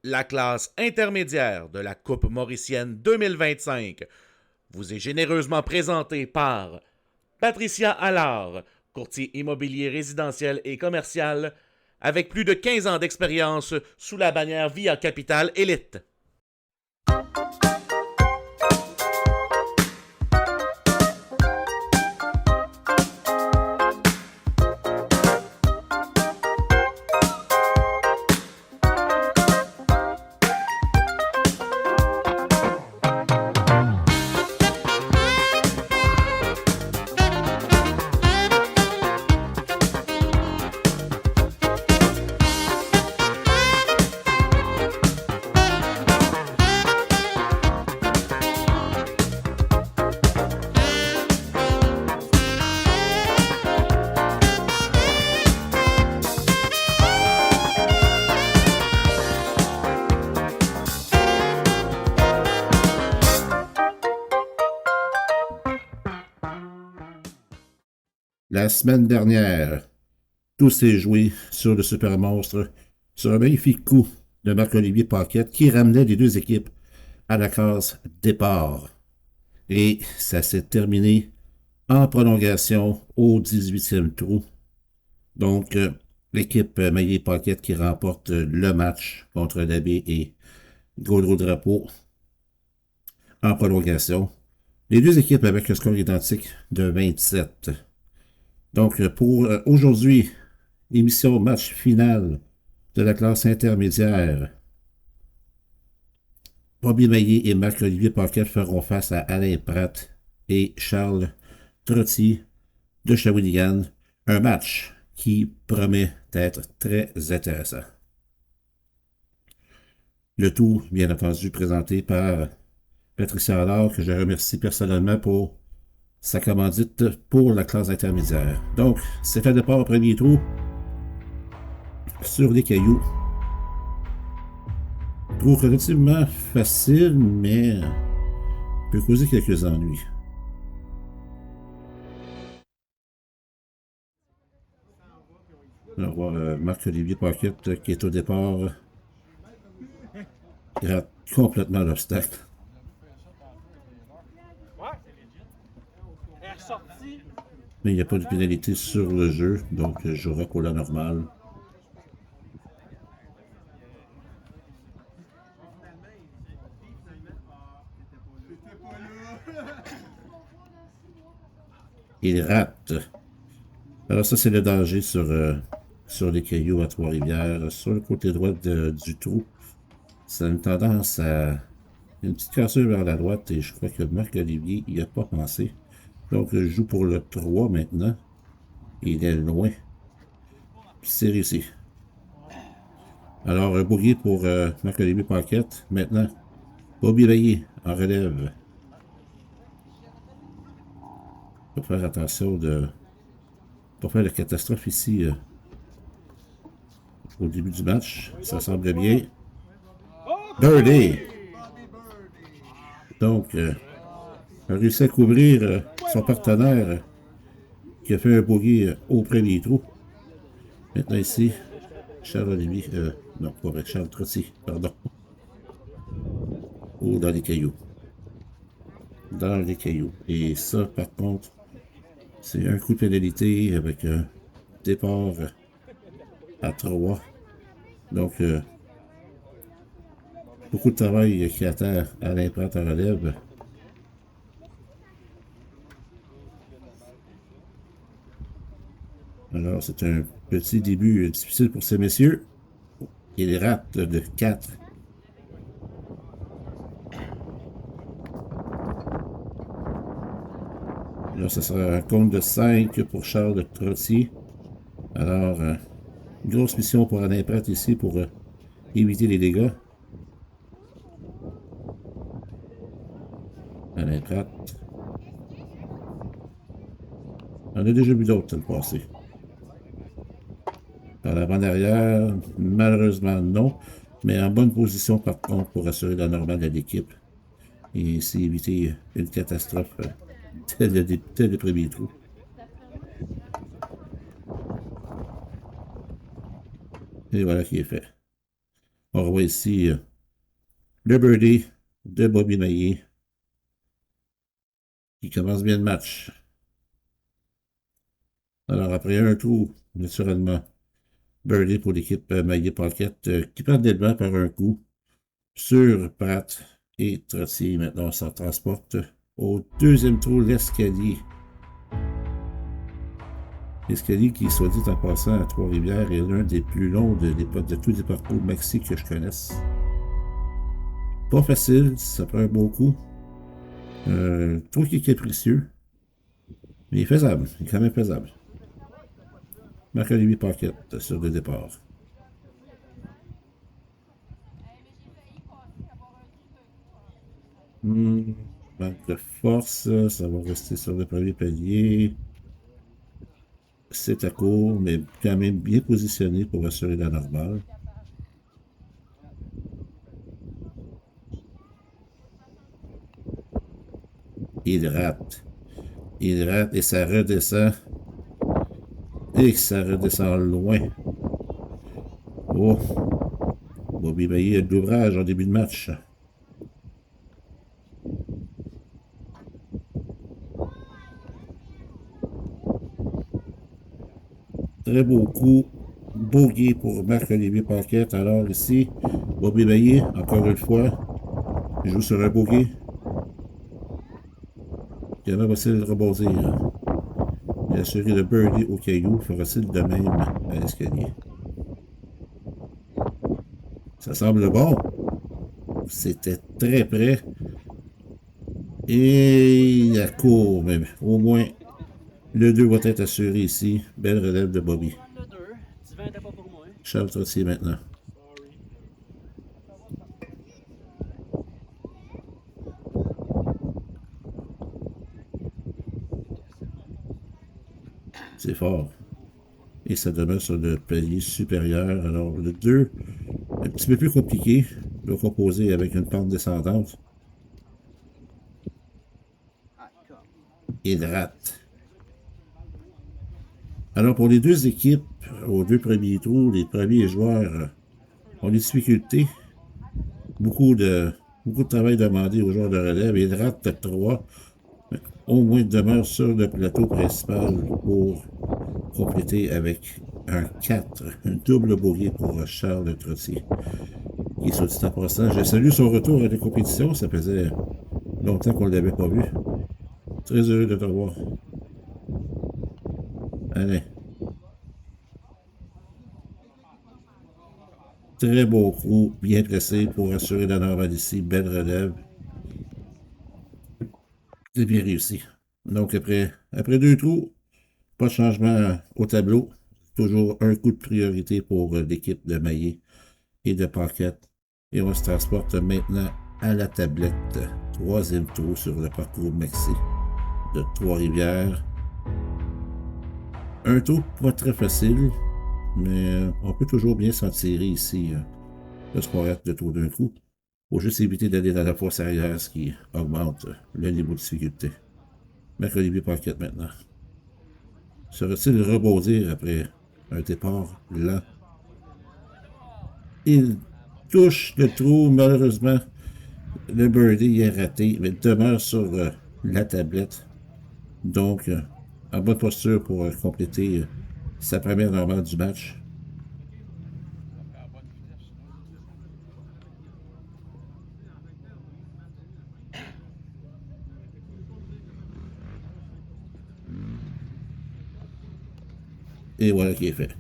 la classe intermédiaire de la Coupe mauricienne 2025 vous est généreusement présentée par Patricia Allard, courtier immobilier résidentiel et commercial, avec plus de 15 ans d'expérience sous la bannière Via Capital Élite. La semaine dernière, tout s'est joué sur le Super Monstre, sur un magnifique coup de Marc-Olivier Paquette qui ramenait les deux équipes à la case départ. Et ça s'est terminé en prolongation au 18e trou. Donc, l'équipe Maillé Paquette qui remporte le match contre l'Abbé et Gaudreau-Drapeau en prolongation. Les deux équipes avec un score identique de 27. Donc, pour aujourd'hui, émission match final de la classe intermédiaire. Bobby Maillé et Marc-Olivier Paquette feront face à Alain Pratt et Charles Trottier de Shawinigan. Un match qui promet d'être très intéressant. Le tout, bien entendu, présenté par Patricia Allard, que je remercie personnellement pour sa commandite pour la classe intermédiaire. Donc, c'est un départ au premier trou sur les cailloux. Trou relativement facile, mais peut causer quelques ennuis. On va voir Marc-Olivier Paquette qui est au départ. Il rate complètement l'obstacle. Mais il n'y a pas de pénalité sur le jeu, donc je jouerai pour la normale. Il rate. Alors ça, c'est le danger sur les cailloux à Trois-Rivières. Sur le côté droit du trou, ça a une tendance à une petite cassure vers la droite et je crois que Marc-Olivier n'y a pas pensé. Donc, je joue pour le 3 maintenant. Il est loin. C'est réussi. Alors, un bogey pour Marc-Olivier Paquette. Maintenant, Bobby Maillé en relève. Il faut faire attention de ne pas faire de catastrophe ici au début du match. Ça semble bien. Birdie! Donc, a réussi à couvrir son partenaire qui a fait un bogey au premier trou. Maintenant ici, Charles-Olivier, non, pas vrai, Charles Trottier, pardon. Oh, dans les cailloux. Dans les cailloux. Et ça, par contre, c'est un coup de pénalité avec un départ à 3. Donc, beaucoup de travail qui attend Alain Pratt en relève. Alors, c'est un petit début difficile pour ces messieurs. Il rate de 4. Là, ce sera un compte de 5 pour Charles Trottier. Alors, une grosse mission pour Alain Pratt ici pour éviter les dégâts. Alain Pratt. On a déjà vu d'autres le passé. Par la bande arrière, malheureusement non. Mais en bonne position par contre pour assurer la normale de l'équipe. Et ainsi éviter une catastrophe dès le premier trou. Et voilà qui est fait. On revoit ici le birdie de Bobby Maillet qui commence bien le match. Alors, après un trou, naturellement, birdie pour l'équipe Maillet Pocket qui perd des devants par un coup sur Pratt et Trottier. Maintenant, on s'en transporte au deuxième trou, l'escalier. L'escalier qui, soit dit en passant à Trois-Rivières, est l'un des plus longs de tous les parcours maxi que je connaisse. Pas facile, ça prend un beau coup. Trou qui est capricieux, mais il est faisable, il est quand même faisable. Marc-Olivier Paquette sur le départ. Manque de force, ça va rester sur le premier palier. C'est à court, mais quand même bien positionné pour assurer la normale. Il rate. Il rate et ça redescend. Et ça redescend loin. Oh! Bobby Maillet a de l'ouvrage en début de match. Très beau coup. Bogey pour Marc-Olivier Paquette. Alors ici, Bobby Maillet, encore une fois, joue sur un bogey. Comment va-t-il rebondir? Il a assuré le birdie au caillou. Fera-t-il de même à l'escalier? Ça semble bon. C'était très près. Et la court, mais au moins, le 2 va être assuré ici. Belle relève de Bobby. Charles Trottier maintenant. C'est fort. Et ça demeure sur le palier supérieur. Alors, le 2, un petit peu plus compliqué, le composer avec une pente descendante. Il rate. Alors, pour les deux équipes, aux deux premiers trous, les premiers joueurs ont des difficultés. Beaucoup de travail demandé aux joueurs de relève. Il rate 3. Au moins demeure sur le plateau principal pour compléter avec un 4, un double bogey pour Charles Trottier. Qui, soit dit en passant, je salue son retour à la compétition. Ça faisait longtemps qu'on ne l'avait pas vu. Très heureux de te revoir. Allez. Très beau coup, bien pressé pour assurer la normale ici. Belle relève. C'est bien réussi. Donc, après deux trous, pas de changement au tableau. Toujours un coup de priorité pour l'équipe de Maillet et de Paquette. Et on se transporte maintenant à la tablette. Troisième trou sur le parcours maxi de Trois-Rivières. Un trou pas très facile, mais on peut toujours bien s'en tirer ici. Le square de trou d'un coup. Faut juste éviter d'aller dans la fosse arrière, ce qui augmente le niveau de difficulté. Marc-Olivier Paquette maintenant. Sera-t-il rebondir après un départ lent? Il touche le trou, malheureusement. Le birdie est raté, mais demeure sur la tablette. Donc, en bonne posture pour compléter sa première normale du match. Et voilà qui est fait.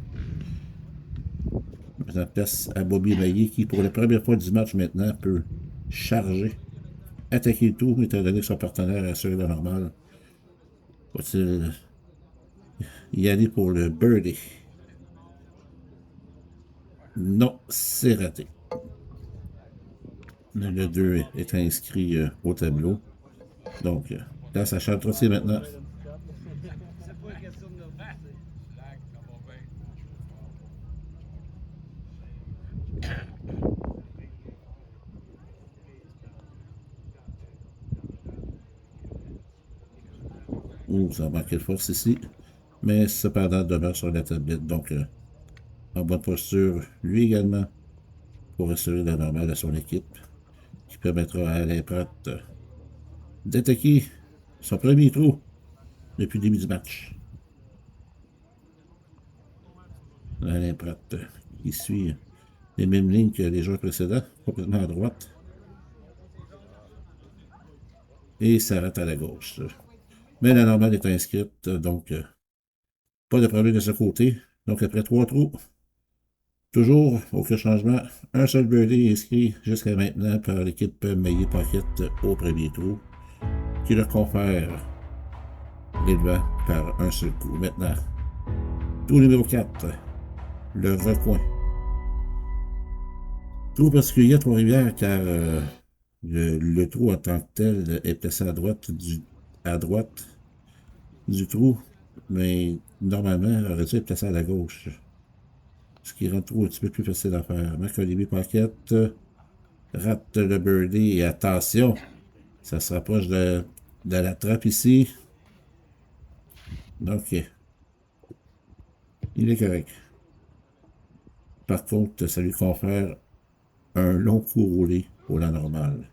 Maintenant, place à Bobby Maillet qui, pour la première fois du match maintenant, peut charger, attaquer le tour, étant donné que son partenaire assure la normale. Va-t-il y aller pour le birdie? Non, c'est raté. Le 2 est inscrit au tableau. Donc, place à Charles Trottier maintenant. Ouh, ça a manqué de force ici. Mais cependant, demeure sur la tablette. Donc, en bonne posture, lui également, pour assurer la normale à son équipe, qui permettra à Alain Pratt d'attaquer son premier trou depuis le début du match. Alain Pratt qui suit les mêmes lignes que les joueurs précédents, complètement à droite. Et ça rate à la gauche. Mais la normale est inscrite, donc pas de problème de ce côté. Donc après 3 trous, toujours aucun changement. Un seul birdie inscrit jusqu'à maintenant par l'équipe Maillé Pocket au premier trou, qui leur confère les devants par un seul coup. Maintenant, trou numéro 4, le recoin. Trou particulier à Trois-Rivières car le trou en tant que tel est placé à droite du trou, mais normalement aurait dû être placé à la gauche. Ce qui rend le trou un petit peu plus facile à faire. Marc-Olivier Paquette rate le birdie et attention, ça se rapproche de la trappe ici. Ok. Il est correct. Par contre, ça lui confère un long coup roulé au la normale.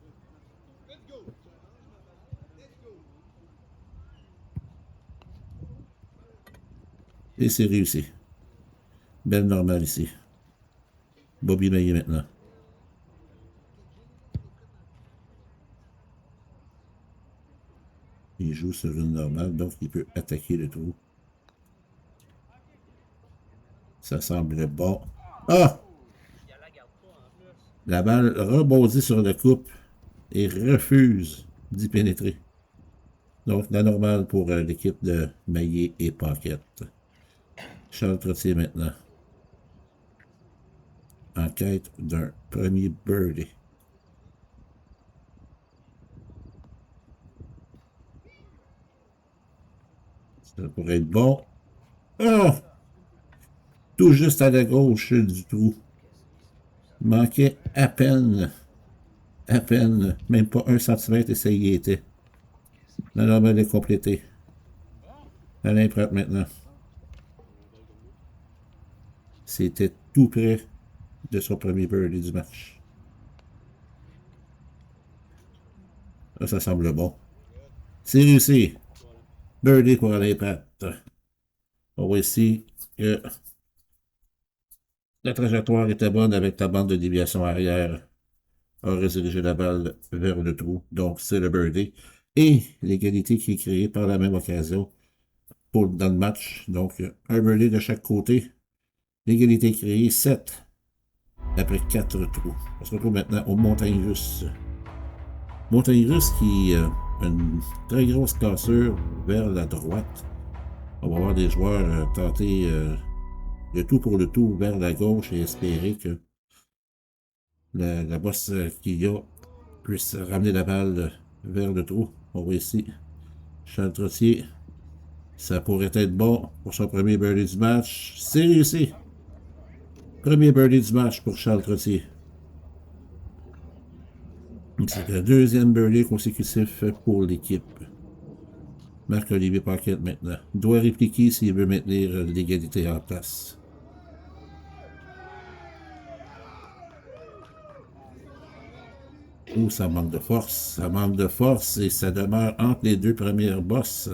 Et c'est réussi. Belle normale ici. Bobby Maillet maintenant. Il joue sur une normale, donc il peut attaquer le trou. Ça semble bon. Ah! La balle rebondit sur la coupe et refuse d'y pénétrer. Donc, la normale pour l'équipe de Maillet et Paquette. Charles Trottier maintenant. En quête d'un premier birdie. Ça pourrait être bon. Ah! Tout juste à la gauche du trou. Manquait à peine, même pas 1 centimètre et ça y était. La normale est complétée. Alain Pratt maintenant. C'était tout près de son premier birdie du match. Là, ça semble bon. C'est réussi. Birdie pour Alain Pratt. On voit ici que la trajectoire était bonne avec la bande de déviation arrière. A redirigé la balle vers le trou. Donc, c'est le birdie. Et l'égalité qui est créée par la même occasion dans le match. Donc, un birdie de chaque côté. L'égalité créée, 7 après 4 trous. On se retrouve maintenant aux montagnes russes. Montagne russe qui a une très grosse cassure vers la droite. On va voir des joueurs tenter le tout pour le tout vers la gauche et espérer que la bosse qu'il y a puisse ramener la balle vers le trou. On voit ici Charles Trottier. Ça pourrait être bon pour son premier birdie du match. C'est réussi. Premier birdie du match pour Charles Trottier. C'est le deuxième birdie consécutif pour l'équipe. Marc-Olivier Paquette maintenant doit répliquer s'il veut maintenir l'égalité en place. Oh, ça manque de force. Ça manque de force et ça demeure entre les deux premières bosses.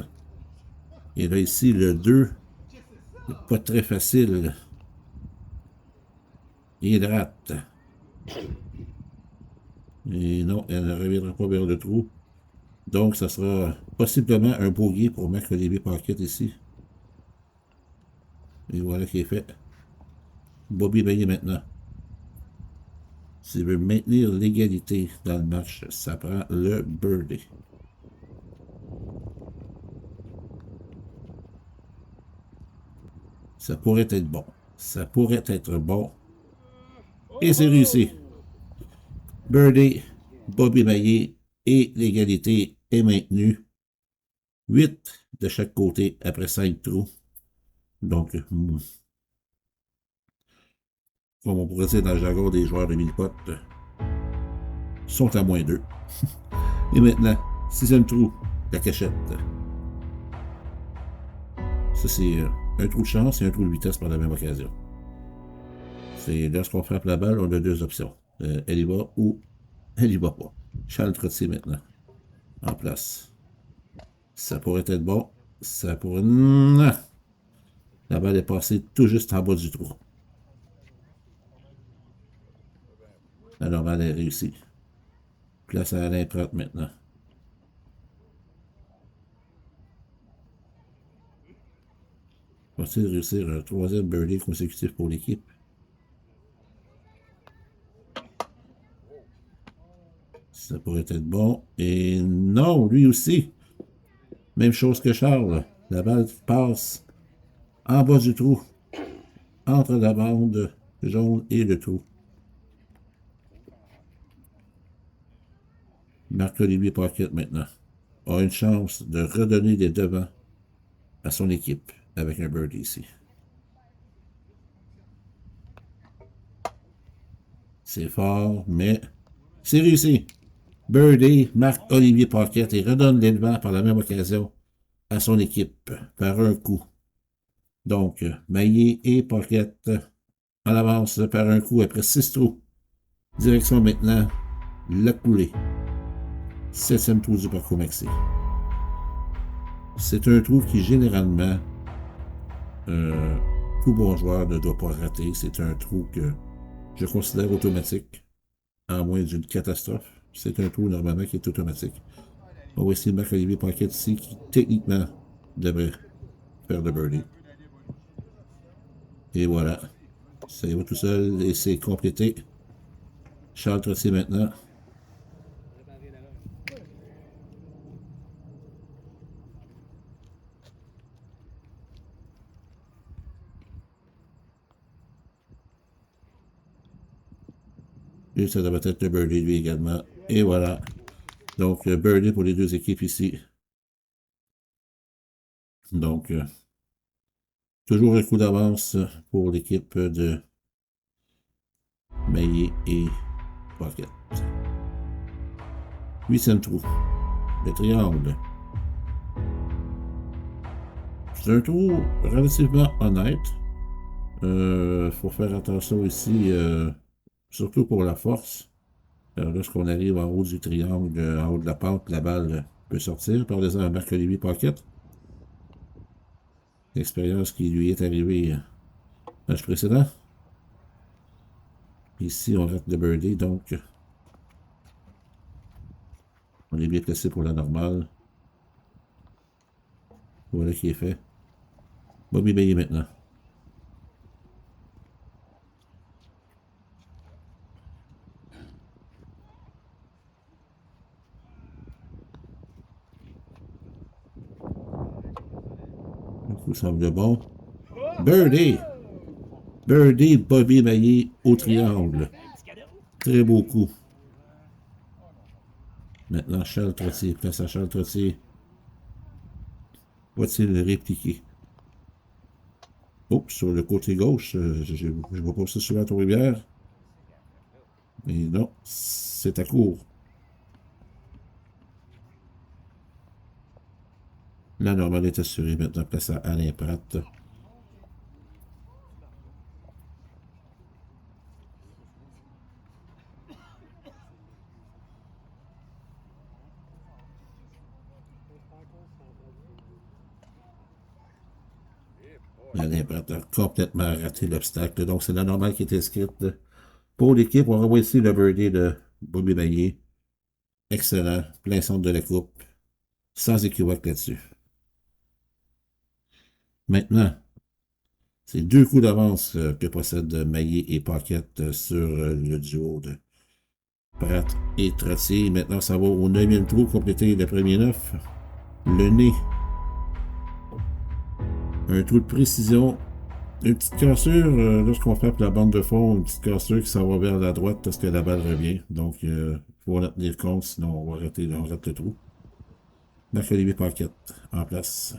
Et là, ici, le 2, pas très facile. Il rate. Et non, elle ne reviendra pas vers le trou. Donc, ça sera possiblement un bogey pour Marc-Olivier Paquette ici. Et voilà qui est fait. Bobby Maillet maintenant. S'il veut maintenir l'égalité dans le match, ça prend le birdie. Ça pourrait être bon. Ça pourrait être bon. Et c'est réussi. Birdie, Bobby Maillet et l'égalité est maintenue. 8 de chaque côté après 5 trous. Donc, comme on pourrait dire dans le jargon des joueurs de mini-pot, sont à moins 2. Et maintenant, 6e trou, la cachette. Ça, c'est un trou de chance et un trou de vitesse par la même occasion. C'est lorsqu'on frappe la balle, on a 2 options. Elle y va ou elle y va pas. Charles Trottier maintenant, en place. Ça pourrait être bon. Ça pourrait... Non! La balle est passée tout juste en bas du trou. La normale est réussie. Place à Alain Pratt maintenant. Va-t-il réussir un troisième birdie consécutif pour l'équipe? Ça pourrait être bon. Et non, lui aussi. Même chose que Charles. La balle passe en bas du trou, entre la bande jaune et le trou. Marc-Olivier Paquette maintenant a une chance de redonner des devants à son équipe avec un birdie ici. C'est fort, mais c'est réussi. Birdie, Marc-Olivier Paquette et redonne les devants par la même occasion à son équipe par un coup. Donc, Maillé et Paquette en avance par un coup après 6 trous. Direction maintenant la coulée. 7e trou du parcours maxi. C'est un trou qui, généralement, tout bon joueur ne doit pas rater. C'est un trou que je considère automatique, en moins d'une catastrophe. C'est un trou, normalement, qui est automatique. On va essayer Marc-Olivier Paquette ici, qui, techniquement, devrait faire le birdie. Et voilà. Ça y va tout seul et c'est complété. Charles Trottier maintenant. Et ça devrait être le birdie, lui également. Et voilà. Donc, birdie pour les deux équipes ici. Donc, toujours un coup d'avance pour l'équipe de Maillé et Pocket. 8e trou. Le triangle. C'est un trou relativement honnête. Faut faire attention ici, surtout pour la force. Lorsqu'on arrive en haut du triangle, en haut de la pente, la balle peut sortir. Parlez-en à Marc-Olivier Paquette. L'expérience qui lui est arrivée match précédent. Ici, on rate le birdie, donc on est bien placé pour la normale. Voilà qui est fait. Bobby Bailey maintenant. Le coup semble bon. Birdie! Birdie, Bobby Bailey au triangle. Très beau coup. Maintenant, Charles Trottier. Place à Charles Trottier. Va-t-il répliquer? Oh, sur le côté gauche, je ne vois pas ça souvent à Trois-Rivières. Mais non, c'est à court. La normale est assurée maintenant. Place à Alain Pratt. Alain Pratt a complètement raté l'obstacle. Donc, c'est la normale qui est inscrite pour l'équipe. On revoit ici le birdie de Bobby Bailly. Excellent. Plein centre de la coupe. Sans équivoque là-dessus. Maintenant, c'est 2 coups d'avance que possèdent Maillé et Paquette sur le duo de Pratt et Trottier. Maintenant, ça va au 9e trou, compléter le premier 9. Le nez. Un trou de précision. Une petite cassure, lorsqu'on frappe la bande de fond, une petite cassure qui s'en va vers la droite parce que la balle revient. Donc, il faut en tenir compte, sinon on va rater, on rate le trou. Marc-Olivier Paquette en place.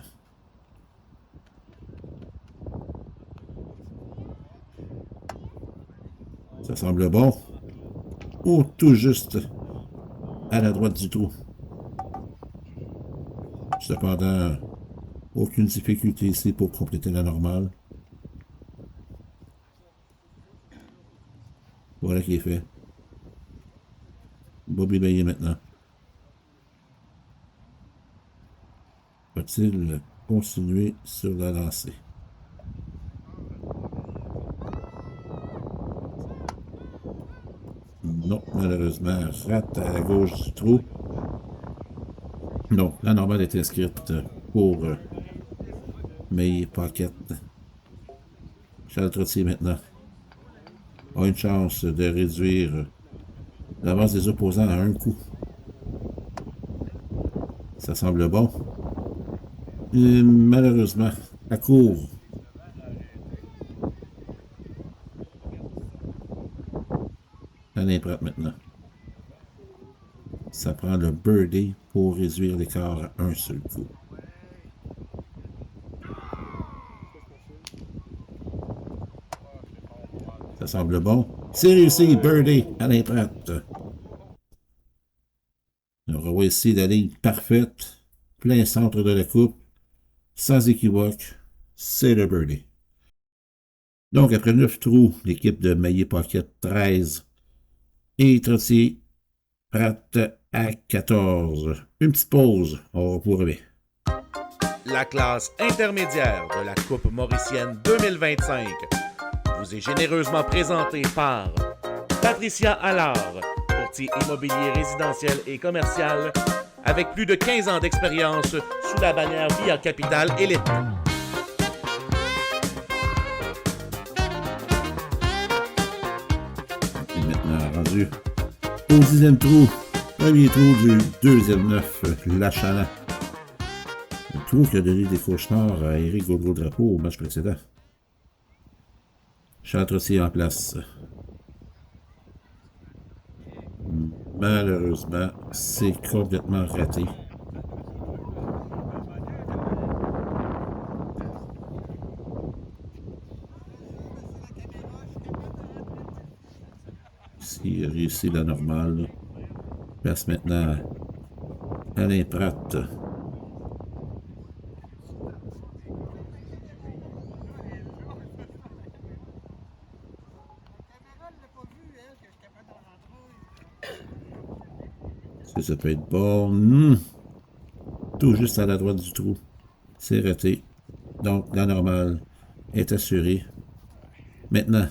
Ça semble bon. Oh, tout juste à la droite du trou. Cependant, aucune difficulté ici pour compléter la normale. Voilà qui est fait. Bobby Bailly maintenant. Va-t-il continuer sur la lancée? Non, malheureusement, rate à la gauche du trou. Donc, la normale est inscrite pour May Pocket. Charles Trottier maintenant a une chance de réduire l'avance des opposants à un coup. Ça semble bon. Et malheureusement, à court. Alain Pratt maintenant. Ça prend le birdie pour réduire l'écart à un seul coup. Ça semble bon. C'est réussi, birdie, Alain Pratt. On revoit ici la ligne parfaite, plein centre de la coupe, sans équivoque, c'est le birdie. Donc, après 9 trous, l'équipe de Maillet Pocket 13 et Trottier Pratt à 14. Une petite pause, on va pour revient. La classe intermédiaire de la Coupe Mauricienne 2025 vous est généreusement présentée par Patricia Allard, courtier immobilier résidentiel et commercial, avec plus de 15 ans d'expérience sous la bannière Via Capital Élite. Et maintenant, rendu au 10e trou, premier trou du deuxième 9, Lachana. Le trou qui a donné des cauchemars à Éric Gaudreau-Drapeau au match précédent. Charles Trottier en place. Malheureusement, c'est complètement raté. S'il a réussi la normale, place maintenant Alain Pratt. Est-ce que ça peut être bon? Tout juste à la droite du trou. C'est raté. Donc, la normale est assurée. Maintenant,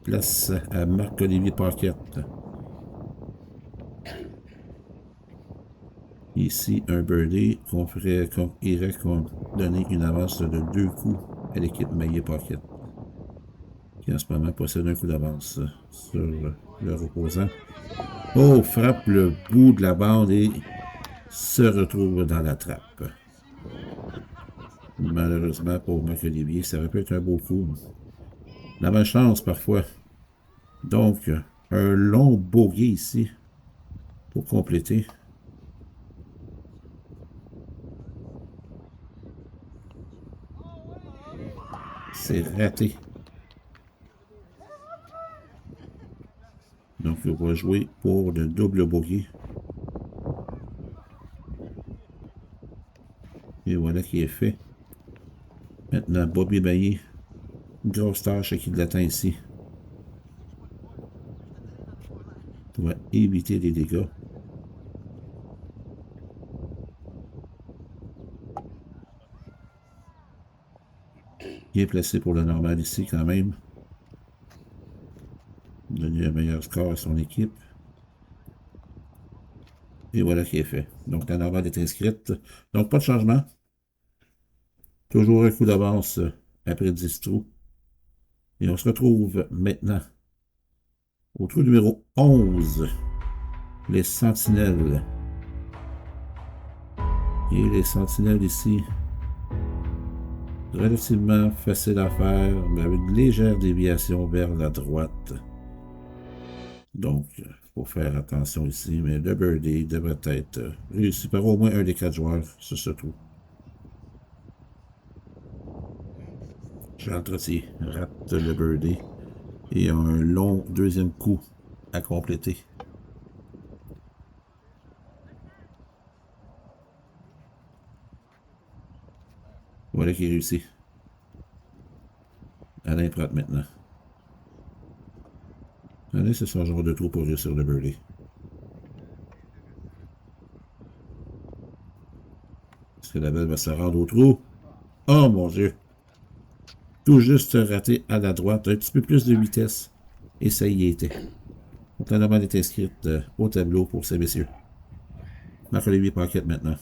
place à Marc-Olivier Paquette. Ici, un birdie qu'on irait donner une avance de 2 coups à l'équipe Maillet Pocket, qui en ce moment possède un coup d'avance sur leur opposant. Oh, frappe le bout de la bande et se retrouve dans la trappe. Malheureusement pour Marc-Olivier, ça aurait pu être un beau coup. La malchance parfois. Donc, un long bogey ici pour compléter. C'est raté. Donc, on va jouer pour le double bogey. Et voilà qui est fait. Maintenant, Bobby Bailly. Grosse tâche qui l'attend ici. Pour éviter des dégâts. Bien placé pour le normal ici quand même. Donner un meilleur score à son équipe. Et voilà qui est fait. Donc la normale est inscrite. Donc pas de changement. Toujours un coup d'avance après 10 trous. Et on se retrouve maintenant au trou numéro 11. Les sentinelles. Et les sentinelles ici, relativement facile à faire, mais avec une légère déviation vers la droite. Donc, il faut faire attention ici, mais le birdie devrait être réussi par au moins un des 4 joueurs sur ce trou. Charles Trottier rate le birdie et a un long deuxième coup à compléter. Voilà qui est réussi. Alain Pratt maintenant. Alain, c'est son genre de trou pour réussir le birdie. Est-ce que la balle va se rendre au trou? Oh mon Dieu! Tout juste raté à la droite, un petit peu plus de vitesse. Et ça y était. Donc la normale est inscrite au tableau pour ces messieurs. Marc-Olivier Paquette maintenant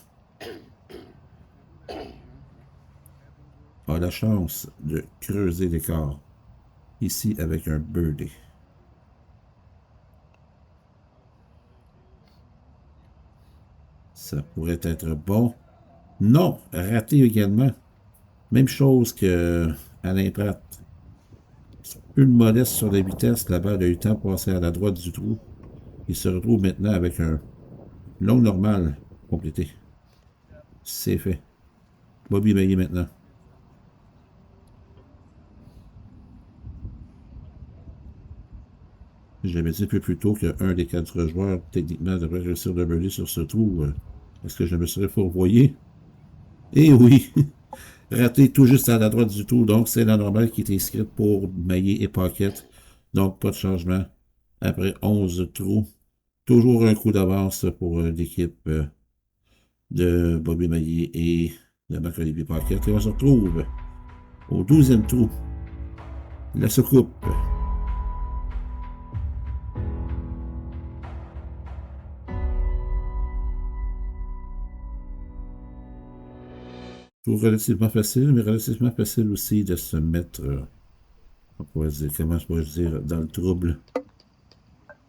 a la chance de creuser l'écart. Ici avec un birdie. Ça pourrait être bon. Non, raté également. Même chose que Alain Pratt. Une modeste sur la vitesse, la balle a eu le temps de passer à la droite du trou. Il se retrouve maintenant avec un long normal complété. C'est fait. Bobby Maillet maintenant. J'avais dit un peu plus tôt qu'un des 4 joueurs, techniquement, devrait réussir de birdie sur ce trou. Est-ce que je me serais fourvoyé? Eh oui! Raté tout juste à la droite du trou. Donc, c'est la normale qui est inscrite pour Maillet et Paquette. Donc, pas de changement. Après 11 trous. Toujours un coup d'avance pour l'équipe de Bobby Maillet et de Marc-Olivier Paquette. Et on se retrouve au 12e trou. La soucoupe. Tout relativement facile, mais relativement facile aussi de se mettre, on pourrait dire, comment je pourrais dire, dans le trouble.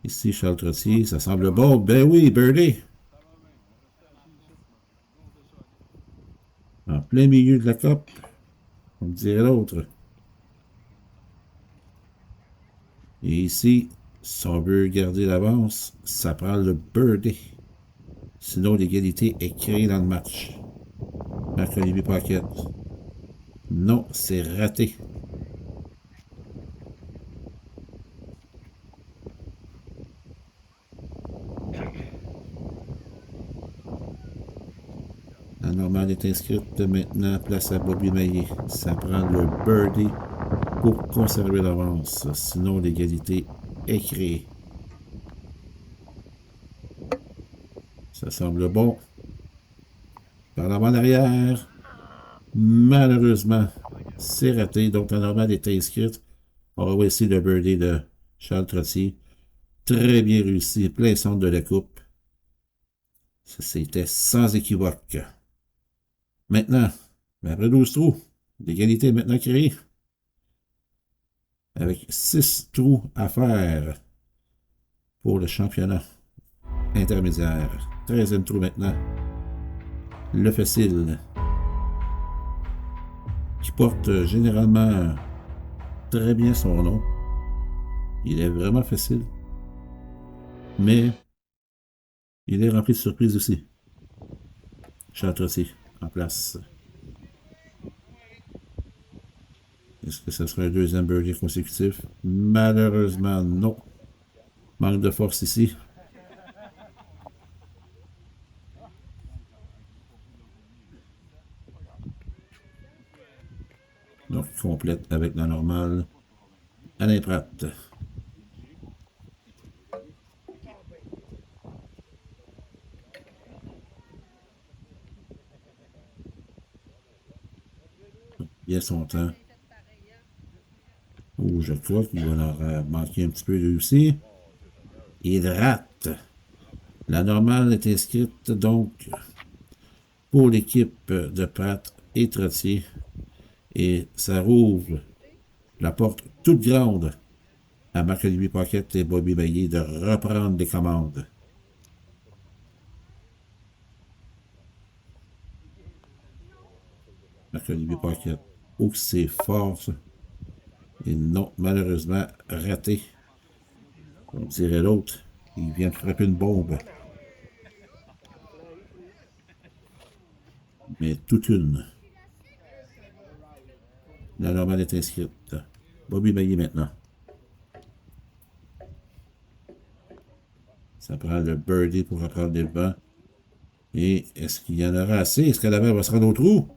Ici, Charles Trottier, ça semble bon. Ben oui, birdie. En plein milieu de la coupe, on dirait l'autre. Et ici, si on veut garder l'avance, ça prend le birdie. Sinon, l'égalité est créée dans le match. Marc-Olivier Paquette. Non, c'est raté. La normale est inscrite maintenant, place à Bobby Maillet. Ça prend le birdie pour conserver l'avance. Sinon, l'égalité est créée. Ça semble bon. Par la main arrière. Malheureusement, c'est raté. Donc, la normale est inscrite. On va ici le birdie de Charles Trottier. Très bien réussi. Plein centre de la coupe. Ça, c'était sans équivoque. Maintenant, après 12 trous, l'égalité est maintenant créée. Avec 6 trous à faire pour le championnat intermédiaire. 13e trou maintenant. Le facile. Qui porte généralement très bien son nom. Il est vraiment facile. Mais il est rempli de surprises aussi. Charles Trottier en place. Est-ce que ce sera un deuxième birdie consécutif? Malheureusement, non. Manque de force ici. Donc, complète avec la normale. Alain Pratt. Bien son temps. Oh, je crois qu'il va leur manquer un petit peu lui aussi. Il rate. La normale est inscrite donc pour l'équipe de Pratt et Trottier. Et ça rouvre la porte toute grande à Marc-Olivier Paquette et Bobby Maillet de reprendre les commandes. Marc-Olivier Paquette. Oh, c'est fort, ça. Et non, malheureusement, raté. On dirait l'autre. Il vient de frapper une bombe. Mais toute une. La normale est inscrite. Bobby Maillet maintenant. Ça prend le birdie pour reprendre les devants. Et est-ce qu'il y en aura assez? Est-ce que la balle va se rendre au trou?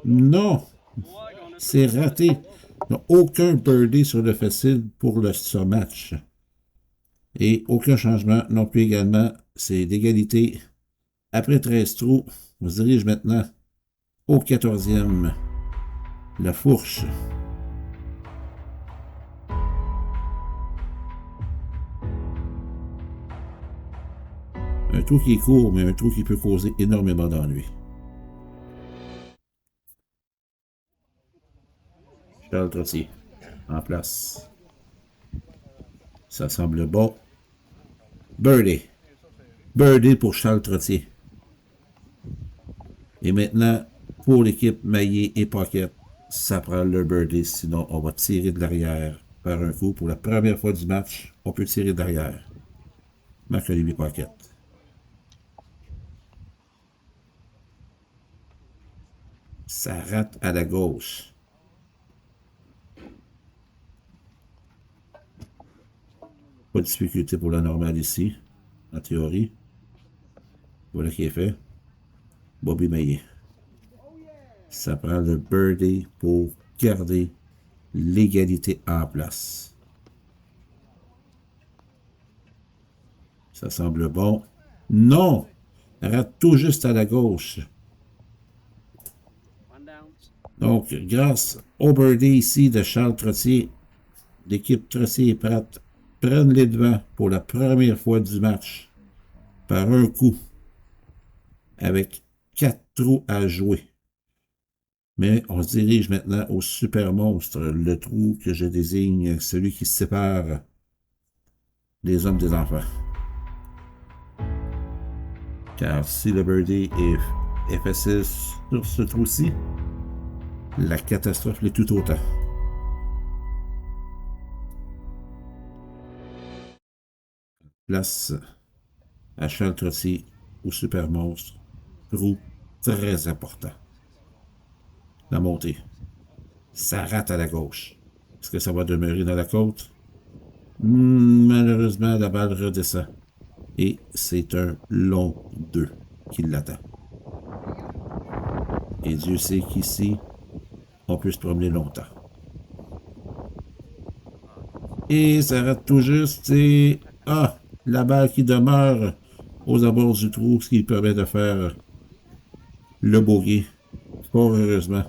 Non! C'est raté. Il n'y a aucun birdie sur le facile pour ce match. Et aucun changement non plus également. C'est l'égalité Après 13 trous, on se dirige maintenant au 14e. La fourche. Un trou qui est court, mais un trou qui peut causer énormément d'ennuis. Charles Trottier, en place. Ça semble bon. Birdie. Birdie pour Charles Trottier. Et maintenant, pour l'équipe Maillé et Pocket, ça prend le birdie, sinon on va tirer de l'arrière par un coup. Pour la première fois du match, on peut tirer de l'arrière. Marc-Olivier Pocket. Ça rate à la gauche. Pas de difficulté pour la normale ici, en théorie. Voilà qui est fait. Bobby Maillet. Ça prend le birdie pour garder l'égalité en place. Ça semble bon. Non! Rate tout juste à la gauche. Donc, grâce au birdie ici de Charles Trottier, l'équipe Trottier et Pratt prennent les devants pour la première fois du match par un coup avec 4 trous à jouer. Mais on se dirige maintenant au super monstre, le trou que je désigne, celui qui sépare les hommes des enfants. Car si le birdie est facile sur ce trou-ci, la catastrophe l'est tout autant. Place à Charles Trottier au super monstre, trou très important. La montée. Ça rate à la gauche. Est-ce que ça va demeurer dans la côte? Malheureusement, la balle redescend. Et c'est un long 2 qui l'attend. Et Dieu sait qu'ici, on peut se promener longtemps. Et ça rate tout juste. Et la balle qui demeure aux abords du trou, ce qui permet de faire le bogey. Fort heureusement.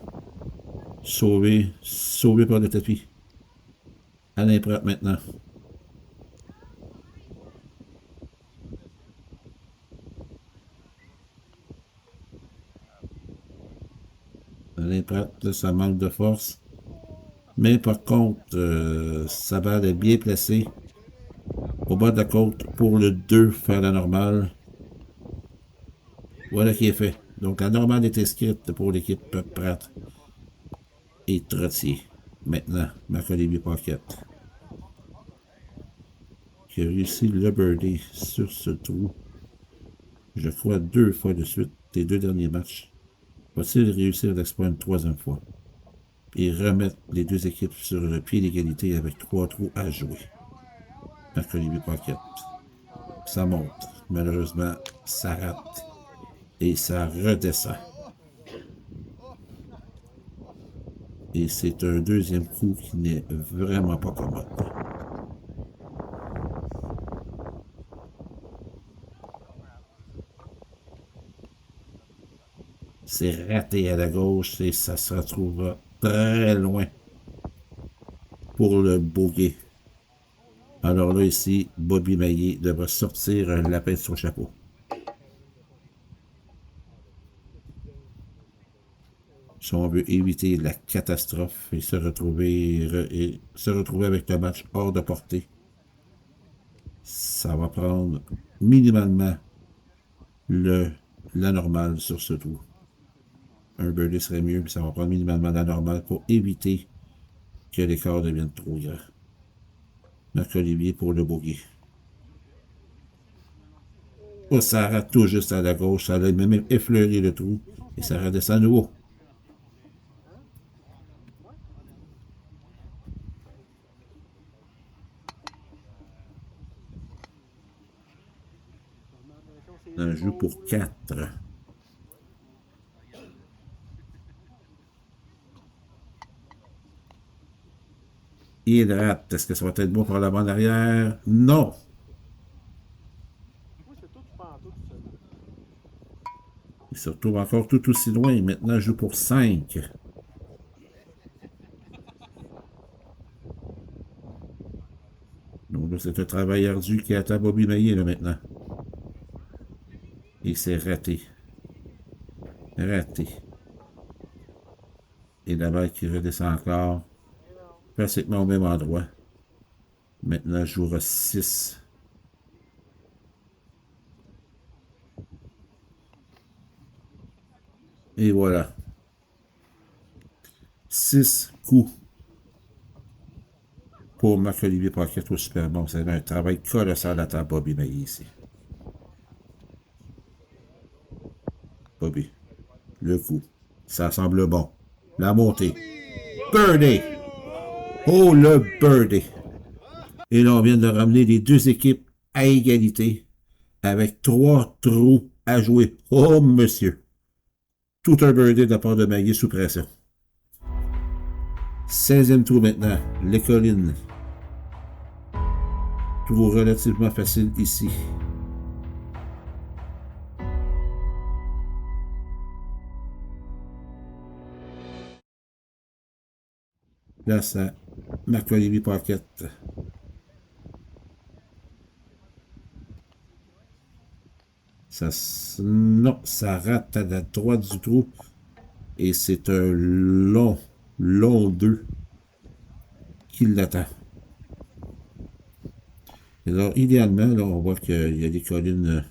Sauvé par le tapis. Alain Pratt maintenant. Alain Pratt, là, ça manque de force. Mais par contre, sa balle est bien placée au bas de la côte pour le 2 faire la normale. Voilà qui est fait. Donc la normale est inscrite pour l'équipe Pratt et Trottier. Maintenant, Marc-Olivier Pocket qui a réussi le birdie sur ce trou. Je crois 2 fois de suite, les 2 derniers matchs. Va-t-il réussir l'exploit une 3e fois? Et remettre les 2 équipes sur le pied d'égalité avec 3 trous à jouer. Marc-Olivier Pocket. Ça monte. Malheureusement, ça rate. Et ça redescend. Et c'est un 2e coup qui n'est vraiment pas commode. C'est raté à la gauche et ça se retrouvera très loin pour le bogey. Alors là, ici, Bobby Maillet devra sortir un lapin de son chapeau. Si on veut éviter la catastrophe et se retrouver avec le match hors de portée, ça va prendre minimalement la normale sur ce trou. Un birdie serait mieux, mais ça va prendre minimalement la normale pour éviter que l'écart devienne trop grand. Marc-Olivier pour le bogey. Oh, ça rate tout juste à la gauche, ça a même effleuré le trou et ça redescend à nouveau. Un jeu pour 4. Il rate. Est-ce que ça va être bon pour la bande arrière? Non. Il se retrouve encore tout aussi loin. Maintenant, il joue pour 5. Donc là, c'est un travail ardu qui attend Bobby Maillet, là, maintenant. Et c'est raté. Raté. Et la balle qui redescend encore. Pratiquement au même endroit. Maintenant, il jouera 6. Et voilà. 6 coups pour Marc-Olivier Paquette au Super Bowl. C'est un travail colossal à temps Bobby Maillet ici. Bobby. Le coup. Ça semble bon. La montée. Birdie! Oh, le birdie! Et là, on vient de ramener les deux équipes à égalité avec 3 trous à jouer. Oh, monsieur! Tout un birdie de la part de Maillet sous pression. 16e trou maintenant. Les collines. Trou relativement facile ici. Là, ça Marc-Olivier Paquette. Non, ça rate à la droite du trou. Et c'est un long 2 qui l'attend. Alors, idéalement, là, on voit qu'il y a des collines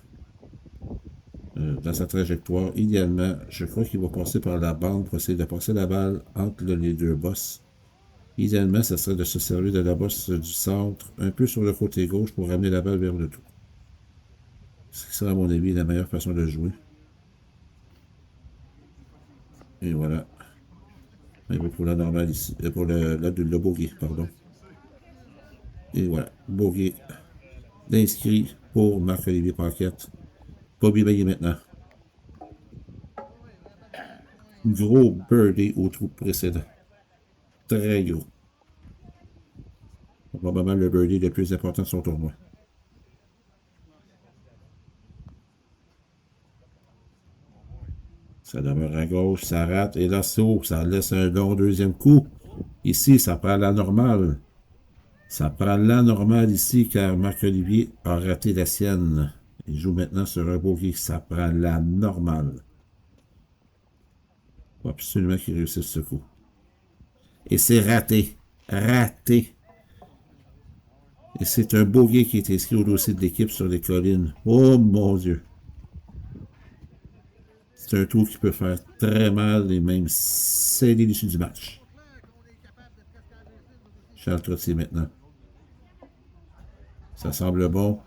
dans sa trajectoire. Idéalement, je crois qu'il va passer par la bande pour essayer de passer la balle entre les deux bosses. Idéalement, ça serait de se servir de la bosse du centre, un peu sur le côté gauche pour ramener la balle vers le trou. Ce qui sera, à mon avis, la meilleure façon de jouer. Et voilà. Il va pour la normale ici. Pour le bogey, pardon. Et voilà. Bogey d'inscrit pour Marc-Olivier Paquette. Bobby Maillet maintenant. Gros birdie au trou précédent. Très gros. Probablement le birdie le plus important de son tournoi. Ça demeure à gauche, ça rate. Et là, ça laisse un long deuxième coup. Ici, ça prend la normale. Ça prend la normale ici, car Marc-Olivier a raté la sienne. Il joue maintenant sur un bogey. Ça prend la normale. Il faut absolument qu'il réussisse ce coup. Et c'est raté. Raté. Et c'est un bogey qui est inscrit au dossier de l'équipe sur les collines. Oh mon Dieu. C'est un trou qui peut faire très mal et même sceller l'issue du match. Charles Trottier maintenant. Ça semble bon.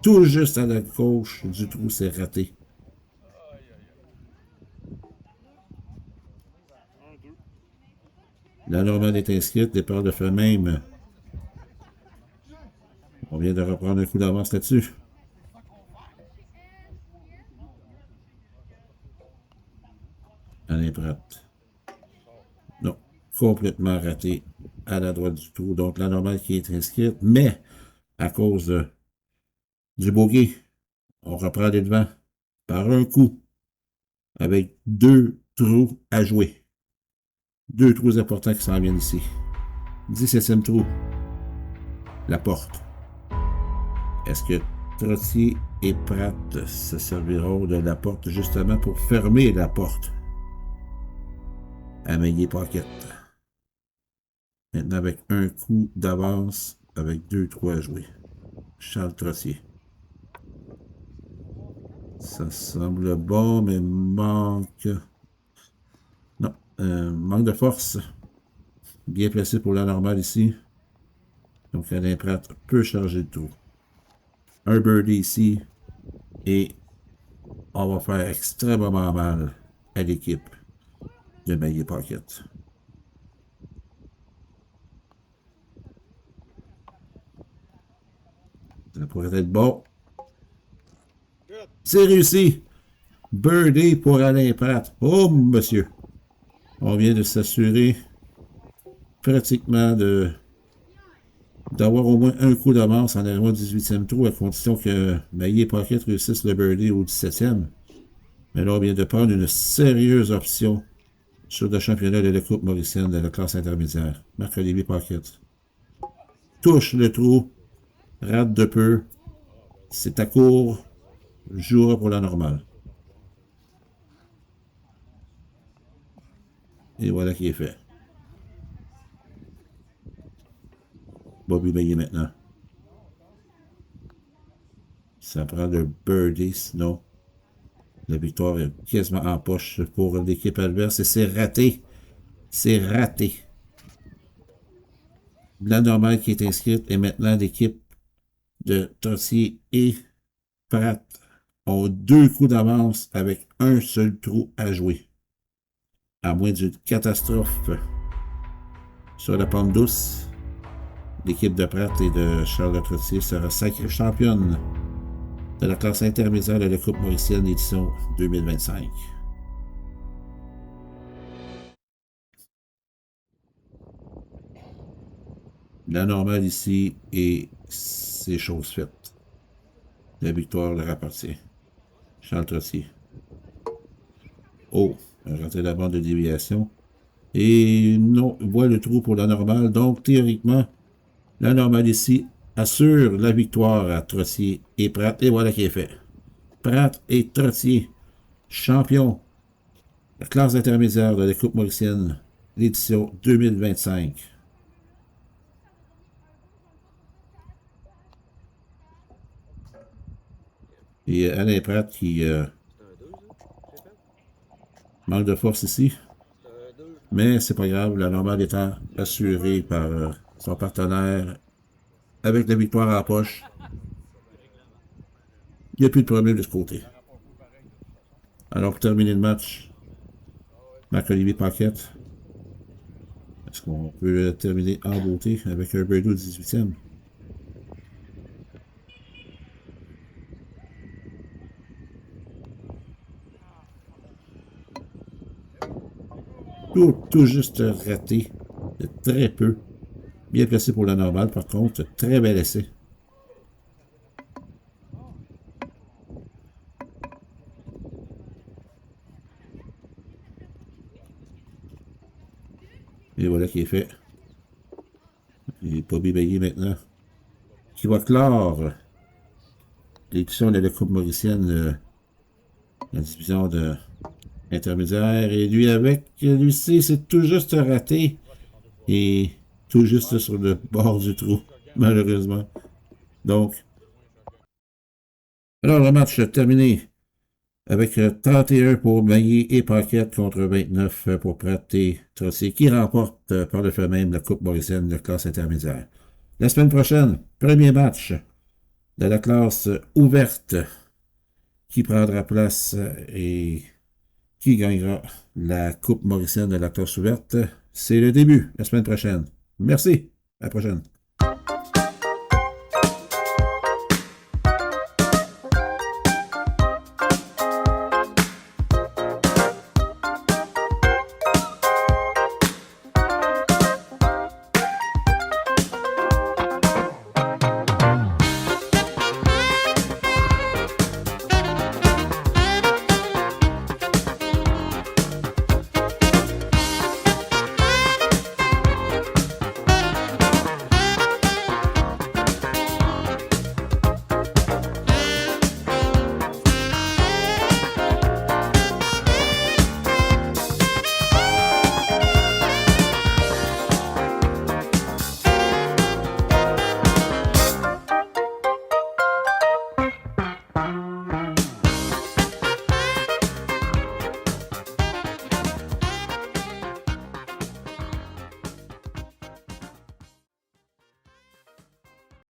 Tout juste à la gauche du trou, c'est raté. La normale est inscrite, départ de fait même. On vient de reprendre un coup d'avance là-dessus. Alain Pratt. Non, complètement raté à la droite du trou. Donc la normale qui est inscrite, mais à cause du bogey, on reprend les devants par un coup avec 2 trous à jouer. 2 trous importants qui s'en viennent ici. 17e trou. La porte. Est-ce que Trottier et Pratt se serviront de la porte justement pour fermer la porte à Maillet Paquette? Maintenant avec un coup d'avance avec 2 trous à jouer. Charles Trottier. Ça semble bon, mais manque... Non, manque de force. Bien placé pour la normale ici. Donc Alain Pratt peut charger le trou. Un birdie ici. Et on va faire extrêmement mal à l'équipe de Maillet Paquette. Ça pourrait être bon. C'est réussi. Birdie pour Alain Pratt. Oh, monsieur. On vient de s'assurer pratiquement d'avoir au moins un coup d'avance en arrivant au 18e trou, à condition que Maillet Paquette réussisse le birdie au 17e. Mais là, on vient de prendre une sérieuse option sur le championnat de la Coupe mauricienne de la classe intermédiaire. Marc-Olivier Paquette. Touche le trou, rate de peu. C'est à court, jouera pour la normale. Et voilà qui est fait. Bobby Maillet maintenant. Ça prend le birdie, sinon la victoire est quasiment en poche pour l'équipe adverse et c'est raté. C'est raté. La normale qui est inscrite et maintenant l'équipe de Tossier et Pratt ont 2 coups d'avance avec un seul trou à jouer. À moins d'une catastrophe sur la pente douce, l'équipe de Pratt et de Charles Trottier sera sacrée championne de la classe intermédiaire de la Coupe mauricienne édition 2025. La normale ici et c'est chose faite. La victoire leur appartient. Charles Trottier. Oh, raté la bande de déviation. Et non, il voit le trou pour la normale. Donc, théoriquement, la normale ici assure la victoire à Trottier et Pratt. Et voilà qui est fait. Pratt et Trottier, champions de la classe intermédiaire de la Coupe mauricienne, l'édition 2025. Et Alain Pratt qui manque de force ici. Mais c'est pas grave, la normale étant assurée par son partenaire avec la victoire en poche. Il n'y a plus de problème de ce côté. Alors pour terminer le match, Marc-Olivier Paquette. Est-ce qu'on peut terminer en beauté avec un birdie au 18e? Tout juste raté de très peu. Bien placé pour la normale, par contre, très bel essai. Et voilà qui est fait. Et Bobby Maillet maintenant, qui va clore l'édition de la Coupe mauricienne, la division de intermédiaire. Et lui avec, lui-ci, c'est tout juste raté. Et tout juste sur le bord du trou, malheureusement. Donc, alors le match terminé avec 31 pour Maillet et Paquette contre 29 pour Pratt et Trottier, qui remporte par le fait même la Coupe mauricienne de classe intermédiaire. La semaine prochaine, premier match de la classe ouverte qui prendra place et qui gagnera la Coupe mauricienne de la classe ouverte. C'est le début, la semaine prochaine. Merci, à la prochaine.